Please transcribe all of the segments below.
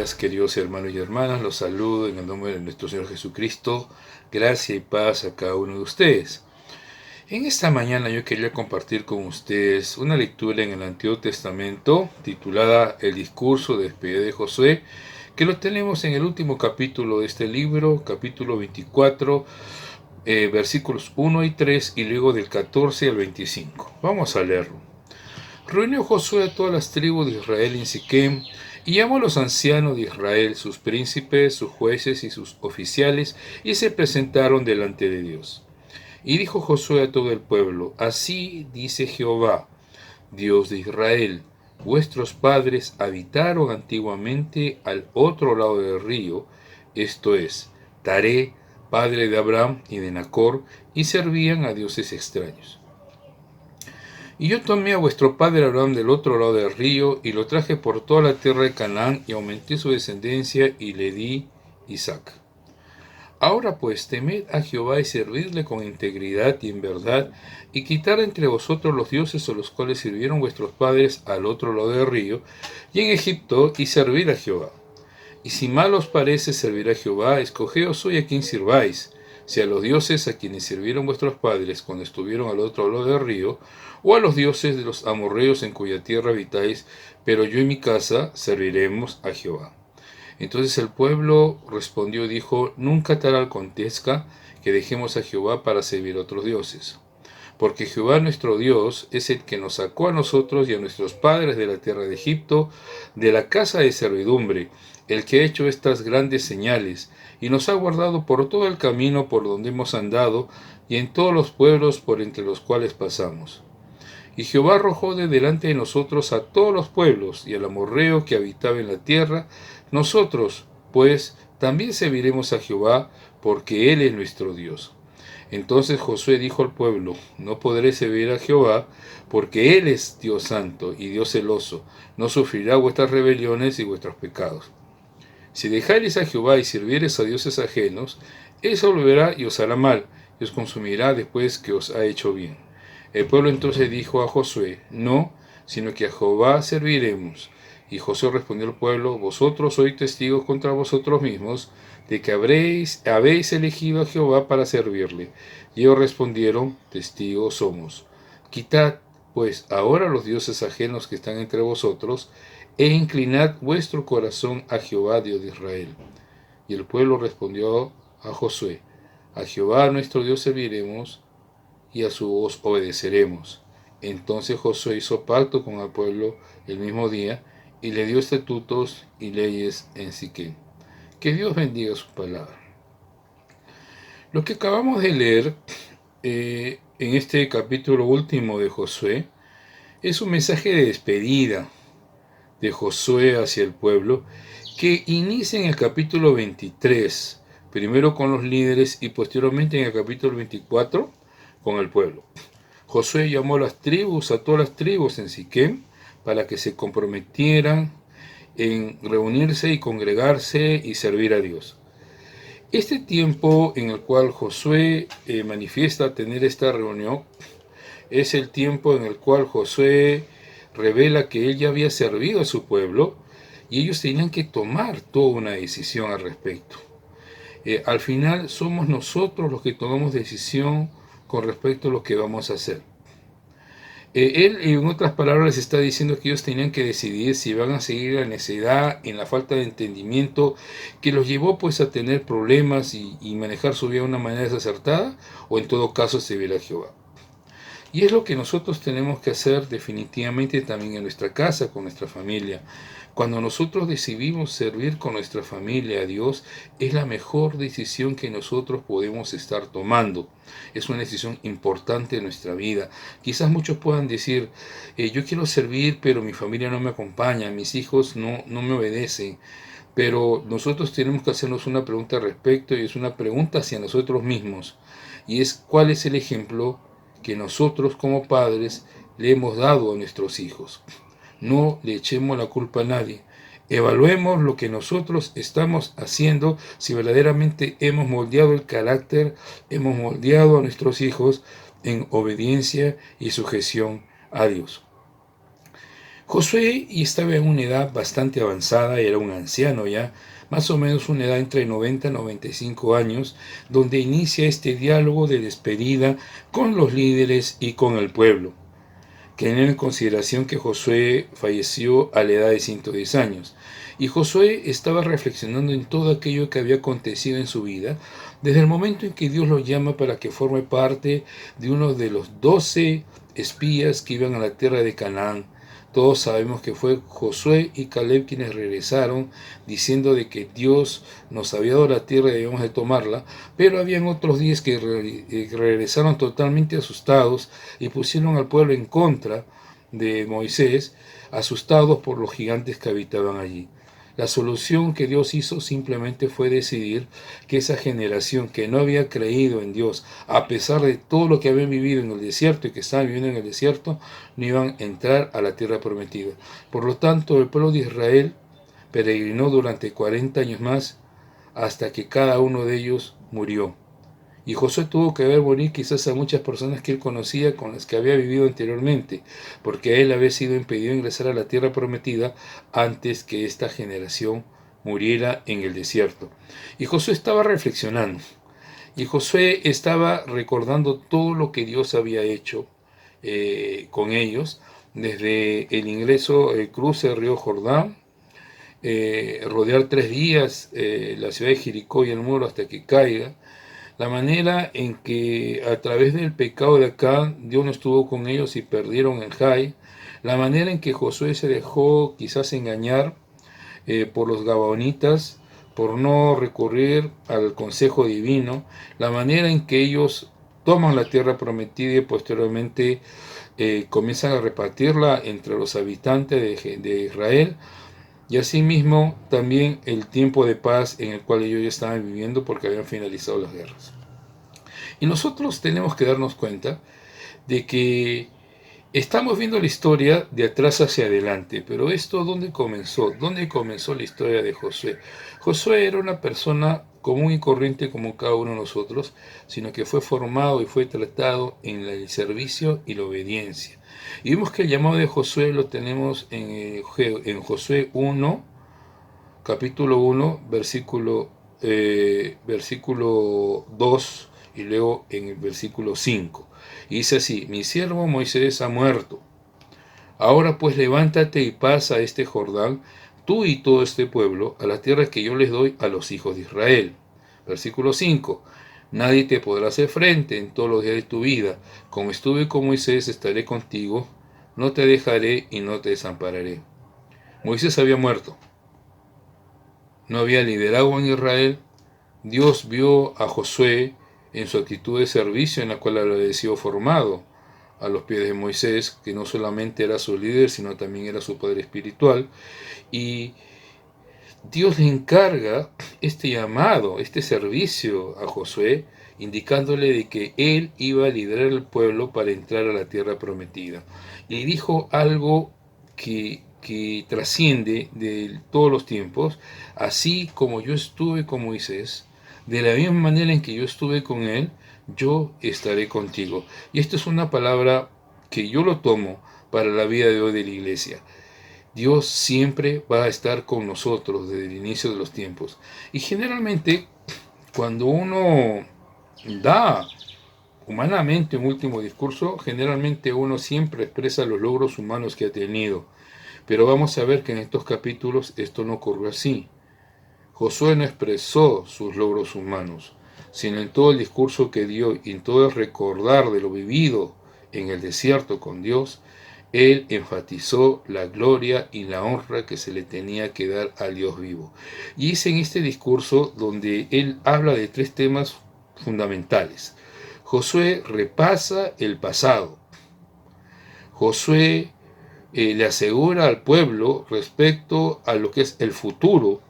días, queridos hermanos y hermanas. Los saludo en el nombre de nuestro Señor Jesucristo. Gracia y paz a cada uno de ustedes. En esta mañana yo quería compartir con ustedes una lectura en el Antiguo Testamento titulada El discurso de despedida de Josué, que lo tenemos en el último capítulo de este libro, capítulo 24, versículos 1 y 3 y luego del 14 al 25. Vamos a leerlo. Reunió Josué a todas las tribus de Israel en Siquem, y llamó a los ancianos de Israel, sus príncipes, sus jueces y sus oficiales, y se presentaron delante de Dios. Y dijo Josué a todo el pueblo: Así dice Jehová, Dios de Israel: vuestros padres habitaron antiguamente al otro lado del río, esto es, Taré, padre de Abraham y de Nacor, y servían a dioses extraños. Y yo tomé a vuestro padre Abraham del otro lado del río, y lo traje por toda la tierra de Canaán, y aumenté su descendencia, y le di Isaac. Ahora pues, temed a Jehová y servidle con integridad y en verdad, y quitar entre vosotros los dioses a los cuales sirvieron vuestros padres al otro lado del río, y en Egipto, y servir a Jehová. Y si mal os parece servir a Jehová, escogeos hoy a quien sirváis, si a los dioses a quienes sirvieron vuestros padres cuando estuvieron al otro lado del río, o a los dioses de los amorreos en cuya tierra habitáis, pero yo y mi casa serviremos a Jehová. Entonces el pueblo respondió y dijo: Nunca tal acontezca que dejemos a Jehová para servir a otros dioses. Porque Jehová nuestro Dios es el que nos sacó a nosotros y a nuestros padres de la tierra de Egipto, de la casa de servidumbre, el que ha hecho estas grandes señales, y nos ha guardado por todo el camino por donde hemos andado, y en todos los pueblos por entre los cuales pasamos. Y Jehová arrojó de delante de nosotros a todos los pueblos, y al amorreo que habitaba en la tierra. Nosotros, pues, también serviremos a Jehová, porque Él es nuestro Dios. Entonces Josué dijo al pueblo: No podré servir a Jehová, porque Él es Dios santo y Dios celoso, no sufrirá vuestras rebeliones y vuestros pecados. Si dejareis a Jehová y sirviereis a dioses ajenos, Él se volverá y os hará mal, y os consumirá después que os ha hecho bien. El pueblo entonces dijo a Josué: No, sino que a Jehová serviremos. Y Josué respondió al pueblo: Vosotros sois testigos contra vosotros mismos de que habéis elegido a Jehová para servirle. Y ellos respondieron: Testigos somos. Quitad, pues, ahora los dioses ajenos que están entre vosotros, e inclinad vuestro corazón a Jehová, Dios de Israel. Y el pueblo respondió a Josué: A Jehová nuestro Dios serviremos, y a su voz obedeceremos. Entonces Josué hizo pacto con el pueblo el mismo día, y le dio estatutos y leyes en Siquem. Que Dios bendiga su palabra. Lo que acabamos de leer en este capítulo último de Josué es un mensaje de despedida de Josué hacia el pueblo, que inicia en el capítulo 23, primero con los líderes y posteriormente en el capítulo 24 con el pueblo. Josué llamó a todas las tribus en Siquem, para que se comprometieran en reunirse y congregarse y servir a Dios. Este tiempo en el cual Josué manifiesta tener esta reunión es el tiempo en el cual Josué revela que él ya había servido a su pueblo y ellos tenían que tomar toda una decisión al respecto. Al final somos nosotros los que tomamos decisión con respecto a lo que vamos a hacer. Él, en otras palabras, está diciendo que ellos tenían que decidir si van a seguir la necedad, en la falta de entendimiento que los llevó pues a tener problemas y manejar su vida de una manera desacertada, o en todo caso servir a Jehová. Y es lo que nosotros tenemos que hacer definitivamente también en nuestra casa, con nuestra familia. Cuando nosotros decidimos servir con nuestra familia a Dios, es la mejor decisión que nosotros podemos estar tomando. Es una decisión importante en nuestra vida. Quizás muchos puedan decir: yo quiero servir, pero mi familia no me acompaña, mis hijos no me obedecen. Pero nosotros tenemos que hacernos una pregunta al respecto, y es una pregunta hacia nosotros mismos. Y es: ¿cuál es el ejemplo que nosotros como padres le hemos dado a nuestros hijos? No le echemos la culpa a nadie. Evaluemos lo que nosotros estamos haciendo, si verdaderamente hemos moldeado el carácter, hemos moldeado a nuestros hijos en obediencia y sujeción a Dios. Josué estaba en una edad bastante avanzada, era un anciano ya, más o menos una edad entre 90 y 95 años, donde inicia este diálogo de despedida con los líderes y con el pueblo, teniendo en consideración que Josué falleció a la edad de 110 años. Y Josué estaba reflexionando en todo aquello que había acontecido en su vida, desde el momento en que Dios lo llama para que forme parte de uno de los 12 espías que iban a la tierra de Canaán. Todos sabemos que fue Josué y Caleb quienes regresaron diciendo de que Dios nos había dado la tierra y debíamos de tomarla, pero habían otros 10 que regresaron totalmente asustados y pusieron al pueblo en contra de Moisés, asustados por los gigantes que habitaban allí. La solución que Dios hizo simplemente fue decidir que esa generación que no había creído en Dios, a pesar de todo lo que habían vivido en el desierto y que estaban viviendo en el desierto, no iban a entrar a la tierra prometida. Por lo tanto, el pueblo de Israel peregrinó durante 40 años más hasta que cada uno de ellos murió. Y Josué tuvo que ver morir quizás a muchas personas que él conocía con las que había vivido anteriormente, porque a él había sido impedido ingresar a la tierra prometida antes que esta generación muriera en el desierto. Y Josué estaba reflexionando, y Josué estaba recordando todo lo que Dios había hecho con ellos, desde el ingreso, el cruce del río Jordán, rodear 3 días la ciudad de Jericó y el muro hasta que caiga, la manera en que a través del pecado de Acán Dios no estuvo con ellos y perdieron el Jai, la manera en que Josué se dejó quizás engañar por los gabaonitas, por no recurrir al consejo divino, la manera en que ellos toman la tierra prometida y posteriormente comienzan a repartirla entre los habitantes de Israel, y asimismo también el tiempo de paz en el cual ellos ya estaban viviendo porque habían finalizado las guerras. Y nosotros tenemos que darnos cuenta de que estamos viendo la historia de atrás hacia adelante, pero esto ¿dónde comenzó? ¿Dónde comenzó la historia de Josué? Josué era una persona común y corriente como cada uno de nosotros, sino que fue formado y fue tratado en el servicio y la obediencia. Y vimos que el llamado de Josué lo tenemos en Josué 1, capítulo 1, versículo 2 y luego en el versículo 5. Y dice así: mi siervo Moisés ha muerto. Ahora pues levántate y pasa este Jordán, tú y todo este pueblo, a la tierra que yo les doy a los hijos de Israel. Versículo 5. Nadie te podrá hacer frente en todos los días de tu vida. Como estuve con Moisés, estaré contigo. No te dejaré y no te desampararé. Moisés había muerto. No había liderazgo en Israel. Dios vio a Josué en su actitud de servicio en la cual había sido formado a los pies de Moisés, que no solamente era su líder, sino también era su padre espiritual. Y Dios le encarga este llamado, este servicio a Josué, indicándole de que él iba a liderar el pueblo para entrar a la tierra prometida. Y dijo algo que trasciende de todos los tiempos: así como yo estuve con Moisés, de la misma manera en que yo estuve con él, yo estaré contigo. Y esto es una palabra que yo lo tomo para la vida de hoy de la iglesia. Dios siempre va a estar con nosotros desde el inicio de los tiempos. Y generalmente, cuando uno da humanamente un último discurso, generalmente uno siempre expresa los logros humanos que ha tenido. Pero vamos a ver que en estos capítulos esto no ocurrió así. Josué no expresó sus logros humanos, sino en todo el discurso que dio y en todo el recordar de lo vivido en el desierto con Dios, él enfatizó la gloria y la honra que se le tenía que dar al Dios vivo. Y es en este discurso donde él habla de 3 temas fundamentales. Josué repasa el pasado. Josué le asegura al pueblo respecto a lo que es el futuro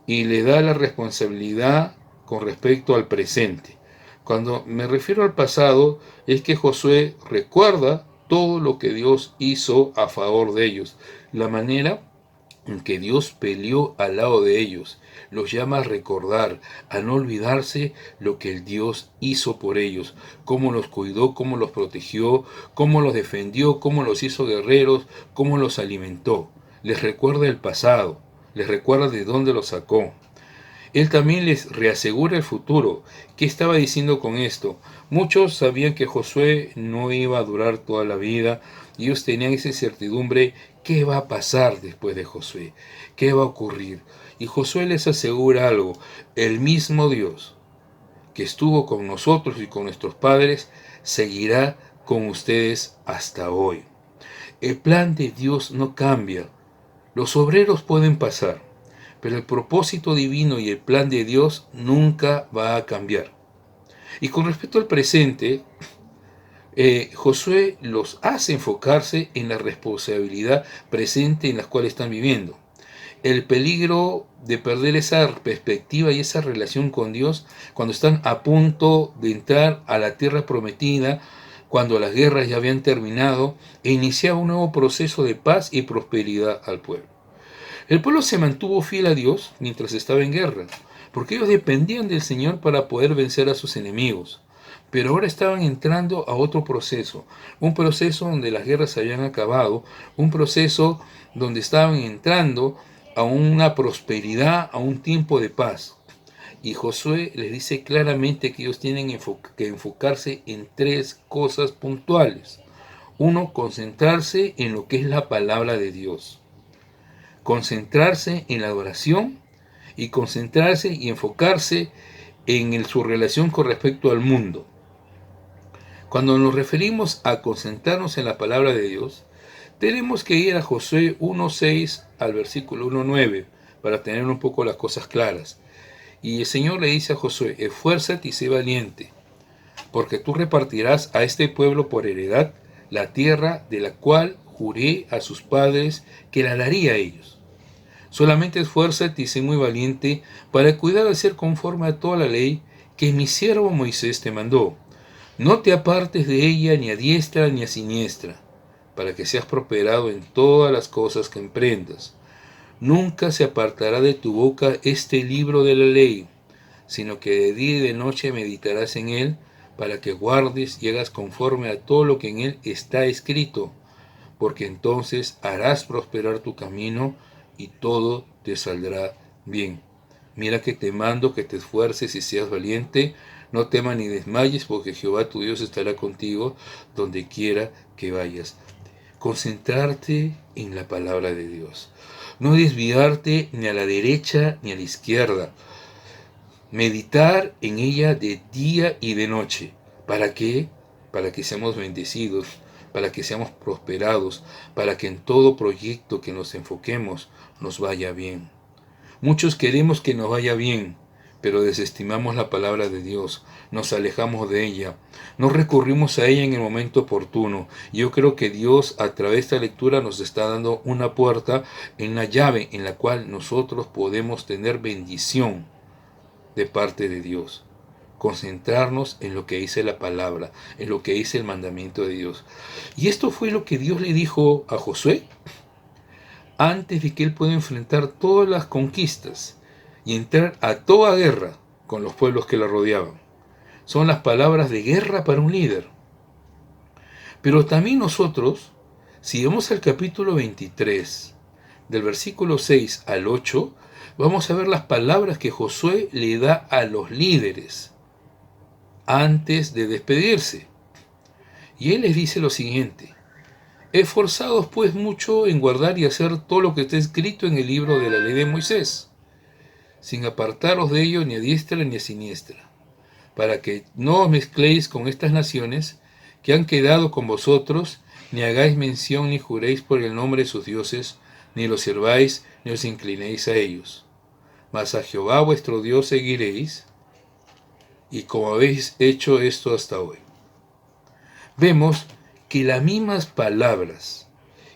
y le da la responsabilidad con respecto al presente. Cuando me refiero al pasado, es que Josué recuerda todo lo que Dios hizo a favor de ellos, la manera en que Dios peleó al lado de ellos, los llama a recordar, a no olvidarse lo que el Dios hizo por ellos, cómo los cuidó, cómo los protegió, cómo los defendió, cómo los hizo guerreros, cómo los alimentó. Les recuerda el pasado, les recuerda de dónde los sacó. Él también les reasegura el futuro. ¿Qué estaba diciendo con esto? Muchos sabían que Josué no iba a durar toda la vida y ellos tenían esa incertidumbre. ¿Qué va a pasar después de Josué? ¿Qué va a ocurrir? Y Josué les asegura algo. El mismo Dios que estuvo con nosotros y con nuestros padres seguirá con ustedes hasta hoy. El plan de Dios no cambia. Los obreros pueden pasar, pero el propósito divino y el plan de Dios nunca va a cambiar. Y con respecto al presente, Josué los hace enfocarse en la responsabilidad presente en la cual están viviendo. El peligro de perder esa perspectiva y esa relación con Dios cuando están a punto de entrar a la tierra prometida, cuando las guerras ya habían terminado e iniciaba un nuevo proceso de paz y prosperidad al pueblo. El pueblo se mantuvo fiel a Dios mientras estaba en guerra, porque ellos dependían del Señor para poder vencer a sus enemigos. Pero ahora estaban entrando a otro proceso, un proceso donde las guerras se habían acabado, un proceso donde estaban entrando a una prosperidad, a un tiempo de paz. Y Josué les dice claramente que ellos tienen que enfocarse en tres cosas puntuales. Uno, concentrarse en lo que es la palabra de Dios. Concentrarse en la adoración y concentrarse y enfocarse en su relación con respecto al mundo. Cuando nos referimos a concentrarnos en la palabra de Dios, tenemos que ir a Josué 1:6 al versículo 1:9 para tener un poco las cosas claras. Y el Señor le dice a Josué: esfuérzate y sé valiente, porque tú repartirás a este pueblo por heredad la tierra de la cual juré a sus padres que la daría a ellos. Solamente esfuérzate y sé muy valiente para cuidar de ser conforme a toda la ley que mi siervo Moisés te mandó. No te apartes de ella ni a diestra ni a siniestra, para que seas prosperado en todas las cosas que emprendas. Nunca se apartará de tu boca este libro de la ley, sino que de día y de noche meditarás en él, para que guardes y hagas conforme a todo lo que en él está escrito, porque entonces harás prosperar tu camino y todo te saldrá bien. Mira que te mando que te esfuerces y seas valiente, no temas ni desmayes, porque Jehová tu Dios estará contigo donde quiera que vayas. Concentrarte en la palabra de Dios. No desviarte ni a la derecha ni a la izquierda. Meditar en ella de día y de noche. ¿Para qué? Para que seamos bendecidos, para que seamos prosperados, para que en todo proyecto que nos enfoquemos nos vaya bien. Muchos queremos que nos vaya bien, pero desestimamos la palabra de Dios, nos alejamos de ella, no recurrimos a ella en el momento oportuno. Yo creo que Dios a través de esta lectura nos está dando una puerta, una llave en la cual nosotros podemos tener bendición de parte de Dios. Concentrarnos en lo que dice la palabra, en lo que dice el mandamiento de Dios. Y esto fue lo que Dios le dijo a Josué antes de que él pueda enfrentar todas las conquistas y entrar a toda guerra con los pueblos que la rodeaban. Son las palabras de guerra para un líder. Pero también nosotros, si vamos al capítulo 23, del versículo 6 al 8, vamos a ver las palabras que Josué le da a los líderes antes de despedirse. Y él les dice lo siguiente: esforzados pues mucho en guardar y hacer todo lo que está escrito en el libro de la ley de Moisés, sin apartaros de ello ni a diestra ni a siniestra, para que no os mezcléis con estas naciones que han quedado con vosotros, ni hagáis mención ni juréis por el nombre de sus dioses, ni los sirváis ni os inclinéis a ellos. Mas a Jehová vuestro Dios seguiréis, y como habéis hecho esto hasta hoy. Vemos que las mismas palabras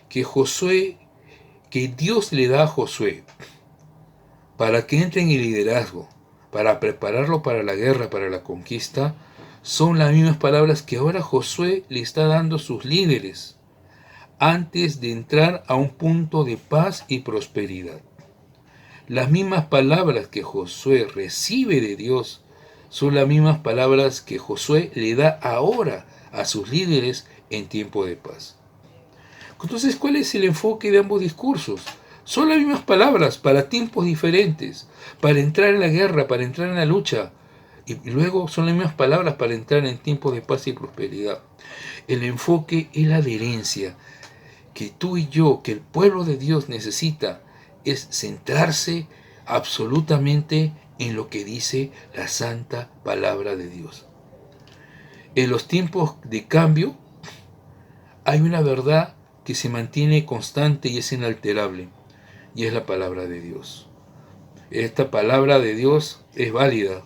que Dios le da a Josué para que entre en el liderazgo, para prepararlo para la guerra, para la conquista, son las mismas palabras que ahora Josué le está dando a sus líderes antes de entrar a un punto de paz y prosperidad. Las mismas palabras que Josué recibe de Dios son las mismas palabras que Josué le da ahora a sus líderes en tiempo de paz. Entonces, ¿cuál es el enfoque de ambos discursos? Son las mismas palabras para tiempos diferentes, para entrar en la guerra, para entrar en la lucha, y luego son las mismas palabras para entrar en tiempos de paz y prosperidad. El enfoque es la adherencia que tú y yo, que el pueblo de Dios necesita, es centrarse absolutamente en lo que dice la santa palabra de Dios. En los tiempos de cambio hay una verdad que se mantiene constante y es inalterable, y es la palabra de Dios. Esta palabra de Dios es válida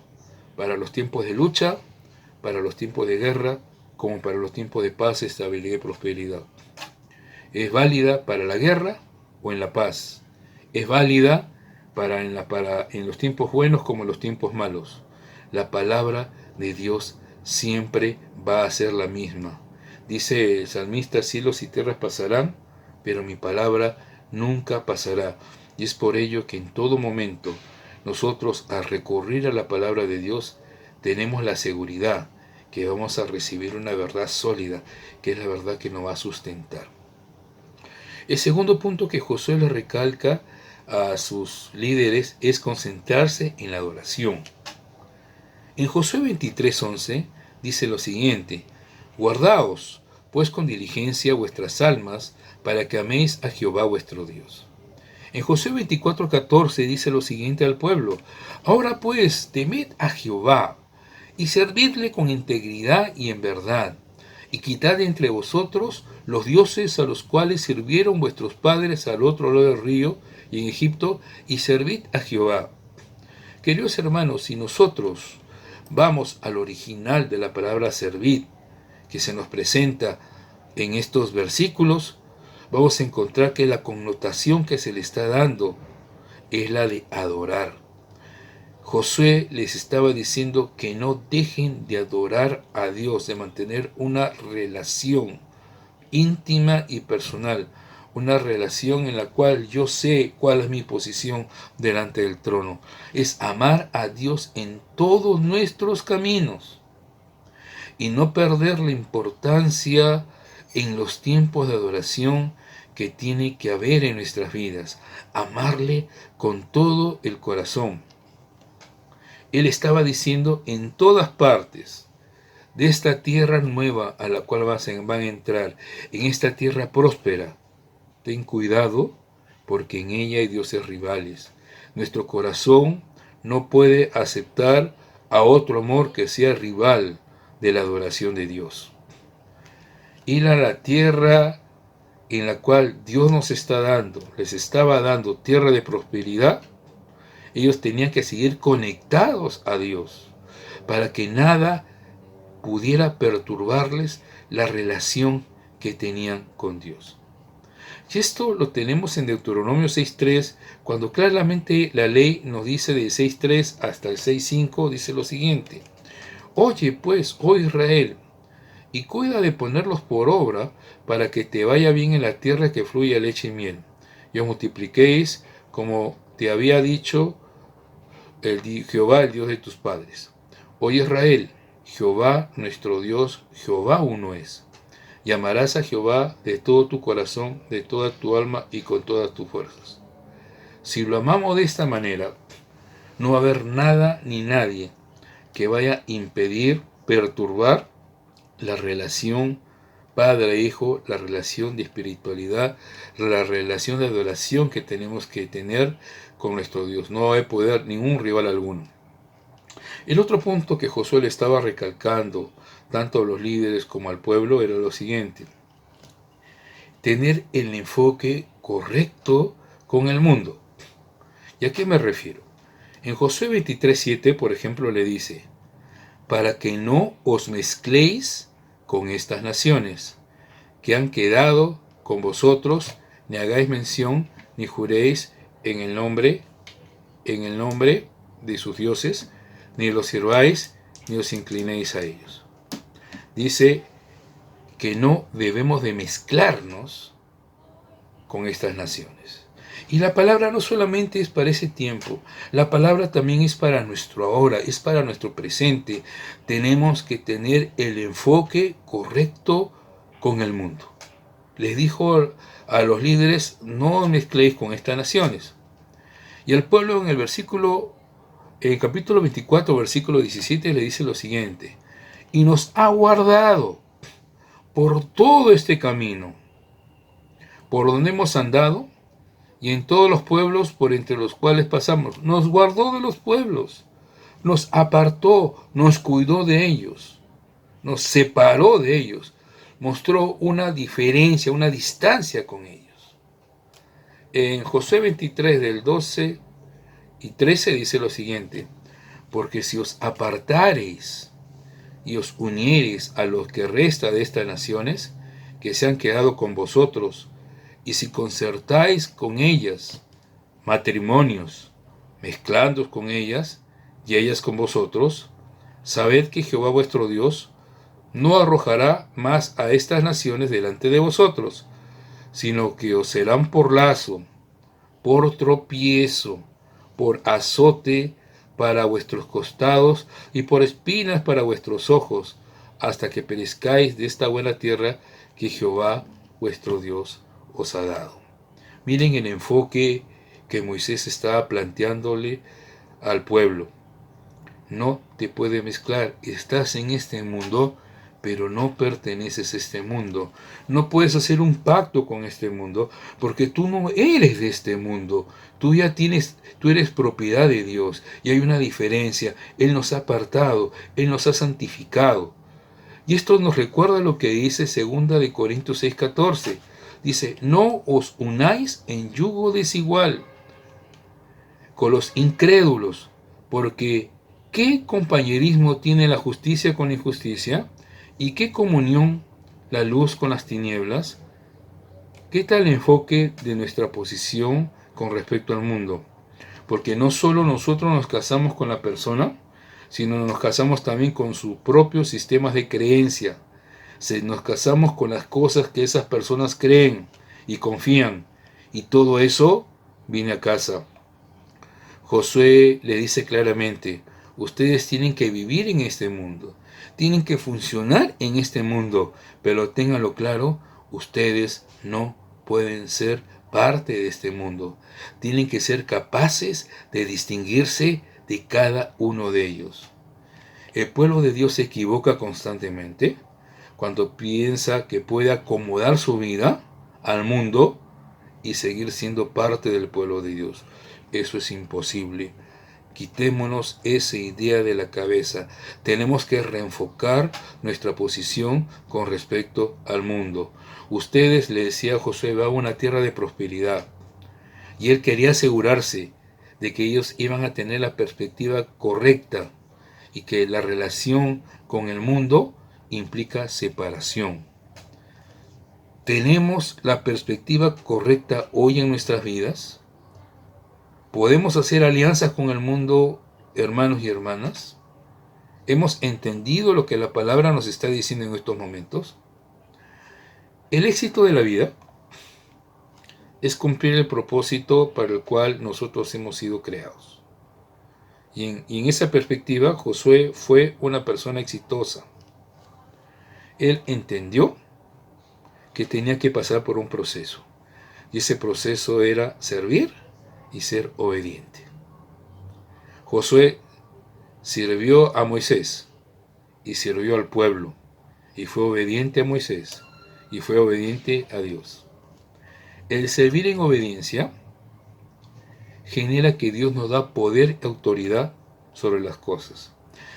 para los tiempos de lucha, para los tiempos de guerra, como para los tiempos de paz, estabilidad y prosperidad. Es válida para la guerra o en la paz. Es válida en los tiempos buenos como en los tiempos malos. La palabra de Dios siempre va a ser la misma. Dice el salmista, cielos y tierras pasarán, pero mi palabra nunca pasará. Y es por ello que en todo momento nosotros, al recurrir a la palabra de Dios, tenemos la seguridad que vamos a recibir una verdad sólida, que es la verdad que nos va a sustentar. El segundo punto que Josué le recalca a sus líderes es concentrarse en la adoración. En Josué 23:11 dice lo siguiente: guardaos, pues con diligencia vuestras almas, para que améis a Jehová vuestro Dios. En Josué 24:14 dice lo siguiente al pueblo: ahora pues, temed a Jehová, y servidle con integridad y en verdad, y quitad de entre vosotros los dioses a los cuales sirvieron vuestros padres al otro lado del río y en Egipto, y servid a Jehová. Queridos hermanos, si nosotros vamos al original de la palabra servir, que se nos presenta en estos versículos, vamos a encontrar que la connotación que se le está dando es la de adorar. Josué les estaba diciendo que no dejen de adorar a Dios, de mantener una relación íntima y personal, una relación en la cual yo sé cuál es mi posición delante del trono. Es amar a Dios en todos nuestros caminos y no perder la importancia en los tiempos de adoración que tiene que haber en nuestras vidas. Amarle con todo el corazón. Él estaba diciendo en todas partes de esta tierra nueva a la cual van a entrar, en esta tierra próspera, ten cuidado porque en ella hay dioses rivales. Nuestro corazón no puede aceptar a otro amor que sea rival de la adoración de Dios. Ir a la tierra en la cual Dios nos está dando, les estaba dando tierra de prosperidad, ellos tenían que seguir conectados a Dios para que nada pudiera perturbarles la relación que tenían con Dios. Y esto lo tenemos en Deuteronomio 6.3, cuando claramente la ley nos dice de 6.3 hasta el 6.5, dice lo siguiente: oye pues, oh Israel, y cuida de ponerlos por obra para que te vaya bien en la tierra que fluye leche y miel, y os multipliquéis como te había dicho Jehová, el Dios de tus padres. Oye Israel, Jehová nuestro Dios, Jehová uno es. Y amarás a Jehová de todo tu corazón, de toda tu alma y con todas tus fuerzas. Si lo amamos de esta manera, no va a haber nada ni nadie que vaya a impedir, perturbar la relación padre-hijo, la relación de espiritualidad, la relación de adoración que tenemos que tener con nuestro Dios. No va a poder ningún rival alguno. El otro punto que Josué le estaba recalcando tanto a los líderes como al pueblo era lo siguiente: tener el enfoque correcto con el mundo. ¿Y a qué me refiero? En Josué 23:7, por ejemplo, le dice: para que no os mezcléis con estas naciones que han quedado con vosotros, ni hagáis mención, ni juréis en el nombre de sus dioses, ni los sirváis, ni os inclinéis a ellos. Dice que no debemos de mezclarnos con estas naciones. Y la palabra no solamente es para ese tiempo, la palabra también es para nuestro ahora, es para nuestro presente. Tenemos que tener el enfoque correcto con el mundo. Les dijo a los líderes, no mezcléis con estas naciones. Y al pueblo en el capítulo 24, versículo 17, le dice lo siguiente: y nos ha guardado por todo este camino, por donde hemos andado, y en todos los pueblos por entre los cuales pasamos. Nos guardó de los pueblos, nos apartó, nos cuidó de ellos, nos separó de ellos, mostró una diferencia, una distancia con ellos. En Josué 23 del 12 y 13 dice lo siguiente: porque si os apartareis y os uniereis a los que resta de estas naciones que se han quedado con vosotros, y si concertáis con ellas matrimonios, mezclándoos con ellas y ellas con vosotros, sabed que Jehová vuestro Dios no arrojará más a estas naciones delante de vosotros, sino que os serán por lazo, por tropiezo, por azote para vuestros costados y por espinas para vuestros ojos, hasta que perezcáis de esta buena tierra que Jehová vuestro Dios os ha dado. Miren el enfoque que Moisés estaba planteándole al pueblo. No te puedes mezclar, estás en este mundo, pero no perteneces a este mundo. No puedes hacer un pacto con este mundo, porque tú no eres de este mundo. Tú eres propiedad de Dios, y hay una diferencia. Él nos ha apartado, Él nos ha santificado. Y esto nos recuerda lo que dice 2 Corintios 6:14. Dice, no os unáis en yugo desigual con los incrédulos, porque ¿qué compañerismo tiene la justicia con la injusticia? ¿Y qué comunión la luz con las tinieblas? ¿Qué tal enfoque de nuestra posición con respecto al mundo? Porque no solo nosotros nos casamos con la persona, sino nos casamos también con sus propios sistemas de creencia. Nos casamos con las cosas que esas personas creen y confían, y todo eso viene a casa. Josué le dice claramente, ustedes tienen que vivir en este mundo, tienen que funcionar en este mundo, pero ténganlo claro, ustedes no pueden ser parte de este mundo. Tienen que ser capaces de distinguirse de cada uno de ellos. El pueblo de Dios se equivoca constantemente cuando piensa que puede acomodar su vida al mundo y seguir siendo parte del pueblo de Dios. Eso es imposible. Quitémonos esa idea de la cabeza. Tenemos que reenfocar nuestra posición con respecto al mundo. Ustedes, le decía Josué, va a una tierra de prosperidad. Y él quería asegurarse de que ellos iban a tener la perspectiva correcta y que la relación con el mundo implica separación. ¿Tenemos la perspectiva correcta hoy en nuestras vidas? ¿Podemos hacer alianzas con el mundo, hermanos y hermanas? ¿Hemos entendido lo que la palabra nos está diciendo en estos momentos? El éxito de la vida es cumplir el propósito para el cual nosotros hemos sido creados. Y en esa perspectiva, Josué fue una persona exitosa. Él entendió que tenía que pasar por un proceso. Y ese proceso era servir y ser obediente. Josué sirvió a Moisés y sirvió al pueblo. Y fue obediente a Moisés y fue obediente a Dios. El servir en obediencia genera que Dios nos da poder y autoridad sobre las cosas.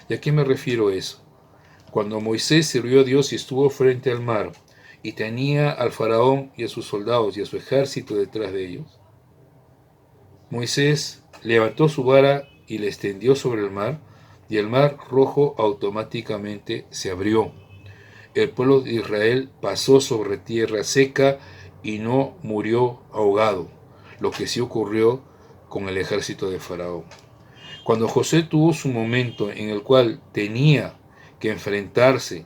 ¿Y a qué me refiero a eso? Cuando Moisés sirvió a Dios y estuvo frente al mar y tenía al faraón y a sus soldados y a su ejército detrás de ellos, Moisés levantó su vara y la extendió sobre el mar, y el mar rojo automáticamente se abrió. El pueblo de Israel pasó sobre tierra seca y no murió ahogado, lo que sí ocurrió con el ejército de Faraón. Cuando José tuvo su momento en el cual tenía que enfrentarse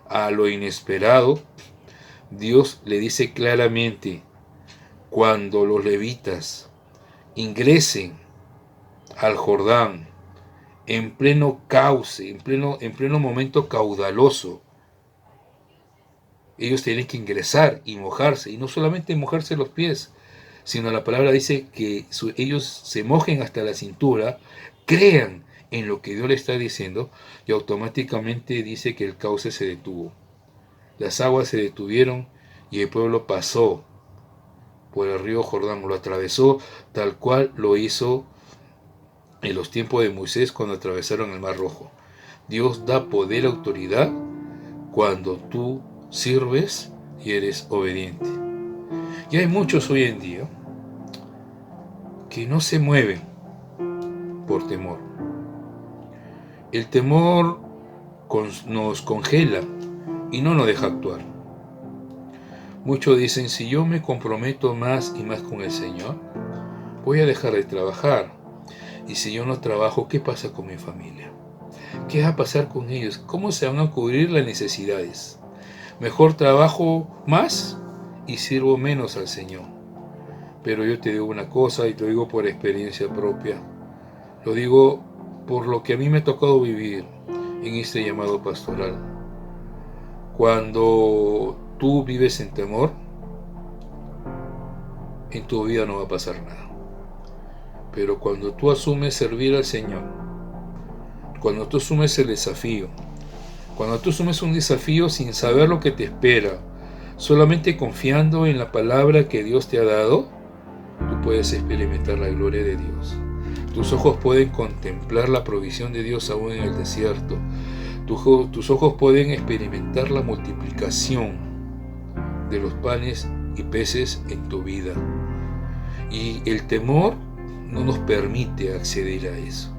a lo inesperado, Dios le dice claramente, cuando los levitas ingresen al Jordán en pleno cauce, en pleno momento caudaloso, ellos tienen que ingresar y mojarse, y no solamente mojarse los pies, sino la palabra dice que ellos se mojen hasta la cintura, crean en lo que Dios le está diciendo, y automáticamente dice que el cauce se detuvo. Las aguas se detuvieron y el pueblo pasó por el río Jordán, lo atravesó tal cual lo hizo en los tiempos de Moisés cuando atravesaron el Mar Rojo. Dios da poder y autoridad cuando tú sirves y eres obediente. Y hay muchos hoy en día que no se mueven por temor. El temor nos congela y no nos deja actuar. Muchos dicen, si yo me comprometo más y más con el Señor, voy a dejar de trabajar. Y si yo no trabajo, ¿qué pasa con mi familia? ¿Qué va a pasar con ellos? ¿Cómo se van a cubrir las necesidades? Mejor trabajo más y sirvo menos al Señor. Pero yo te digo una cosa, y te lo digo por experiencia propia. Lo digo por lo que a mí me ha tocado vivir en este llamado pastoral. Cuando tú vives en temor, en tu vida no va a pasar nada. Pero cuando tú asumes servir al Señor, cuando tú asumes el desafío, cuando tú asumes un desafío sin saber lo que te espera, solamente confiando en la palabra que Dios te ha dado, tú puedes experimentar la gloria de Dios. Tus ojos pueden contemplar la provisión de Dios aún en el desierto. Tus ojos pueden experimentar la multiplicación de los panes y peces en tu vida. Y el temor no nos permite acceder a eso.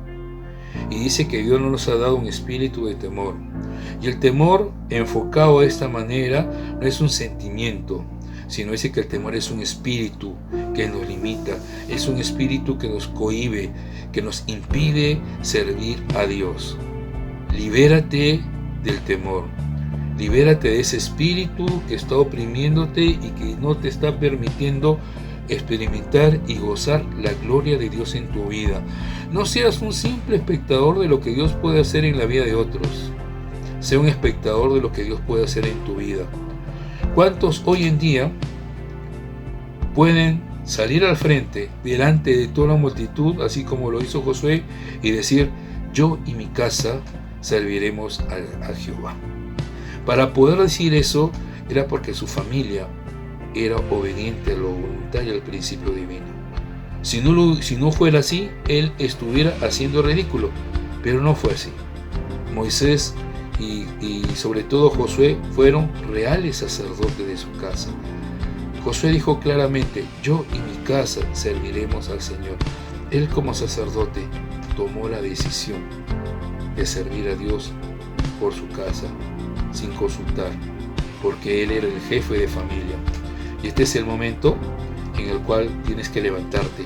Y dice que Dios no nos ha dado un espíritu de temor. Y el temor enfocado de esta manera no es un sentimiento, sino dice que el temor es un espíritu que nos limita, es un espíritu que nos cohíbe, que nos impide servir a Dios. Libérate del temor, libérate de ese espíritu que está oprimiéndote y que no te está permitiendo experimentar y gozar la gloria de Dios en tu vida. No seas un simple espectador de lo que Dios puede hacer en la vida de otros. Sea un espectador de lo que Dios puede hacer en tu vida. ¿Cuántos hoy en día pueden salir al frente delante de toda la multitud, así como lo hizo Josué, y decir, yo y mi casa serviremos a Jehová? Para poder decir eso era porque su familia era obediente a la voluntad y al principio divino. Si no fuera así, él estuviera haciendo ridículo, pero no fue así. Moisés y sobre todo Josué fueron reales sacerdotes de su casa. Josué dijo claramente, yo y mi casa serviremos al Señor. Él como sacerdote tomó la decisión de servir a Dios por su casa, sin consultar, porque él era el jefe de familia. Y este es el momento en el cual tienes que levantarte.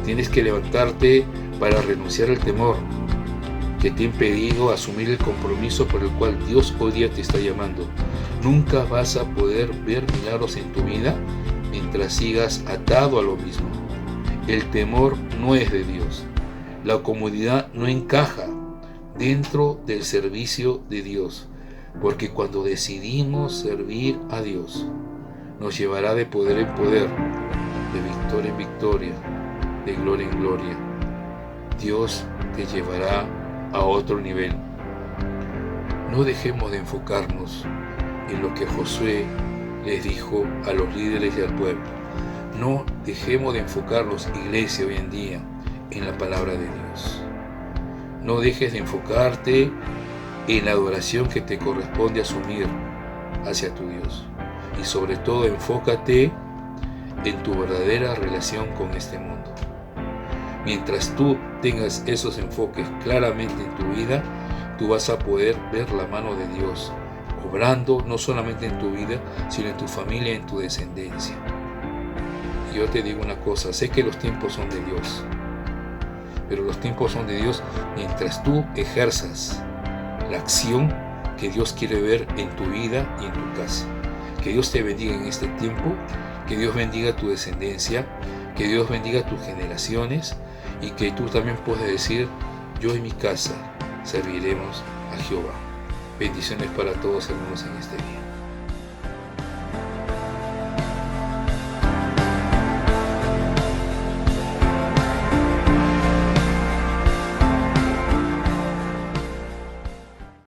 Tienes que levantarte para renunciar al temor que te ha impedido asumir el compromiso por el cual Dios hoy día te está llamando. Nunca vas a poder ver milagros en tu vida mientras sigas atado a lo mismo. El temor no es de Dios. La comodidad no encaja dentro del servicio de Dios, porque cuando decidimos servir a Dios, nos llevará de poder en poder, de victoria en victoria, de gloria en gloria. Dios te llevará a otro nivel. No dejemos de enfocarnos en lo que Josué les dijo a los líderes y al pueblo. No dejemos de enfocarnos, iglesia, hoy en día, en la palabra de Dios. No dejes de enfocarte en la adoración que te corresponde asumir hacia tu Dios. Y sobre todo enfócate en tu verdadera relación con este mundo. Mientras tú tengas esos enfoques claramente en tu vida, tú vas a poder ver la mano de Dios obrando no solamente en tu vida, sino en tu familia y en tu descendencia. Y yo te digo una cosa, sé que los tiempos son de Dios, pero los tiempos son de Dios mientras tú ejerzas la acción que Dios quiere ver en tu vida y en tu casa. Que Dios te bendiga en este tiempo, Que Dios bendiga tu descendencia, que Dios bendiga tus generaciones y que tú también puedas decir: yo y mi casa serviremos a Jehová. Bendiciones para todos, hermanos, en este día.